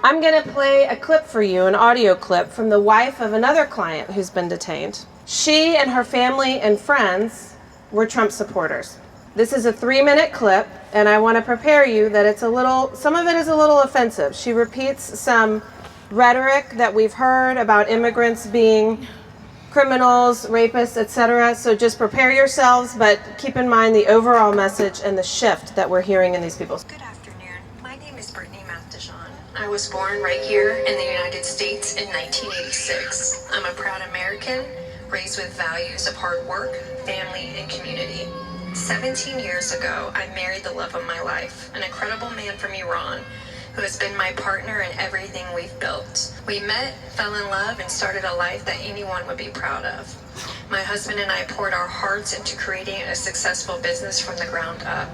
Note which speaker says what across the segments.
Speaker 1: I'm going to play a clip for you, an audio clip from the wife of another client who's been detained. She and her family and friends were Trump supporters. This is a 3-minute clip, and I want to prepare you that some of it is a little offensive. She repeats some rhetoric that we've heard about immigrants being criminals, rapists, etc. So just prepare yourselves, but keep in mind the overall message and the shift that we're hearing in these people.
Speaker 2: Good afternoon. My name is Brittany Mathijon. I was born right here in the United States in 1986. I'm a proud American, raised with values of hard work, family, and community. 17 years ago, I married the love of my life, an incredible man from Iran, who has been my partner in everything we've built. We met, fell in love, and started a life that anyone would be proud of. My husband and I poured our hearts into creating a successful business from the ground up.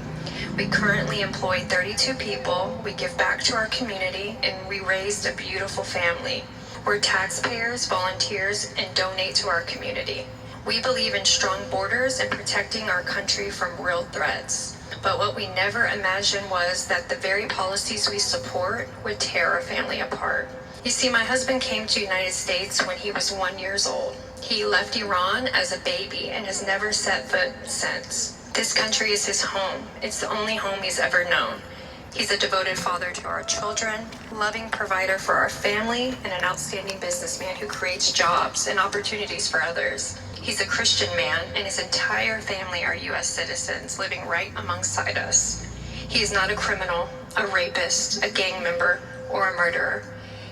Speaker 2: We currently employ 32 people, we give back to our community, and we raised a beautiful family. We're taxpayers, volunteers, and donate to our community. We believe in strong borders and protecting our country from real threats. But what we never imagined was that the very policies we support would tear our family apart. You see, my husband came to the United States when he was 1 year old. He left Iran as a baby and has never set foot since. This country is his home. It's the only home he's ever known. He's a devoted father to our children, loving provider for our family, and an outstanding businessman who creates jobs and opportunities for others. He's a Christian man, and his entire family are U.S. citizens living right alongside us. He is not a criminal, a rapist, a gang member, or a murderer.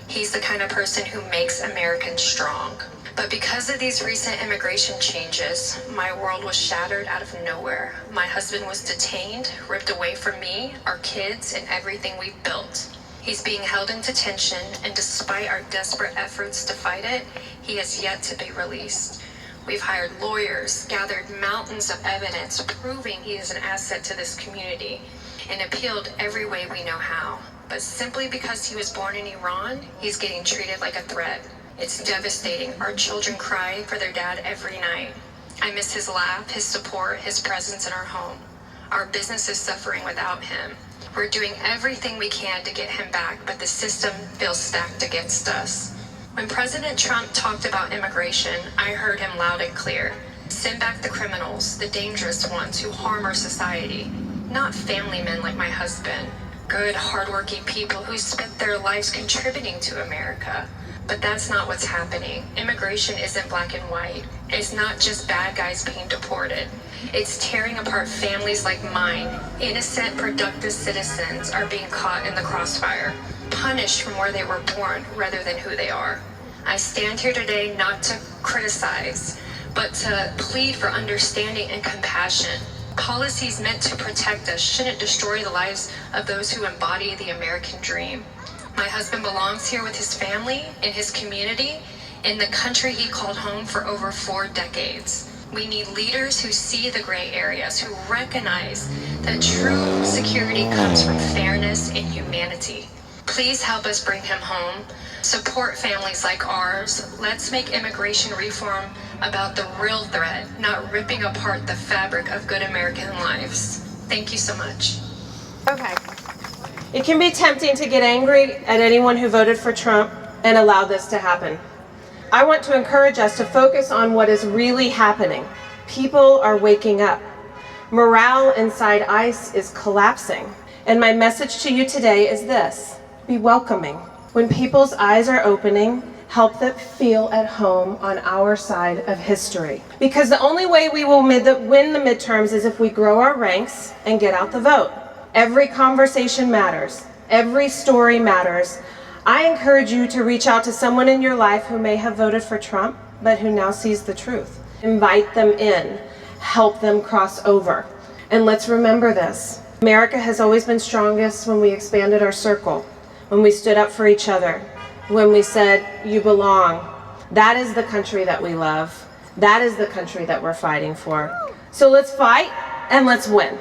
Speaker 2: He's the kind of person who makes Americans strong. But because of these recent immigration changes, my world was shattered out of nowhere. My husband was detained, ripped away from me, our kids, and everything we've built. He's being held in detention, and despite our desperate efforts to fight it, he has yet to be released. We've hired lawyers, gathered mountains of evidence proving he is an asset to this community, and appealed every way we know how. But simply because he was born in Iran, he's getting treated like a threat. It's devastating. Our children cry for their dad every night. I miss his laugh, his support, his presence in our home. Our business is suffering without him. We're doing everything we can to get him back, but the system feels stacked against us. When President Trump talked about immigration, I heard him loud and clear. Send back the criminals, the dangerous ones who harm our society, not family men like my husband. Good, hardworking people who spent their lives contributing to America. But that's not what's happening. Immigration isn't black and white. It's not just bad guys being deported. It's tearing apart families like mine. Innocent, productive citizens are being caught in the crossfire, punished from where they were born rather than who they are. I stand here today not to criticize, but to plead for understanding and compassion. Policies meant to protect us shouldn't destroy the lives of those who embody the American dream. My husband belongs here with his family, in his community, in the country he called home for over 4 decades. We need leaders who see the gray areas, who recognize that true security comes from fairness and humanity. Please help us bring him home. Support families like ours. Let's make immigration reform about the real threat, not ripping apart the fabric of good American lives. Thank you so much.
Speaker 1: Okay. It can be tempting to get angry at anyone who voted for Trump and allowed this to happen. I want to encourage us to focus on what is really happening. People are waking up. Morale inside ICE is collapsing. And my message to you today is this: be welcoming. When people's eyes are opening, help them feel at home on our side of history. Because the only way we will win the midterms is if we grow our ranks and get out the vote. Every conversation matters. Every story matters. I encourage you to reach out to someone in your life who may have voted for Trump, but who now sees the truth. Invite them in. Help them cross over. And let's remember this. America has always been strongest when we expanded our circle, when we stood up for each other, when we said, you belong. That is the country that we love. That is the country that we're fighting for. So let's fight and let's win.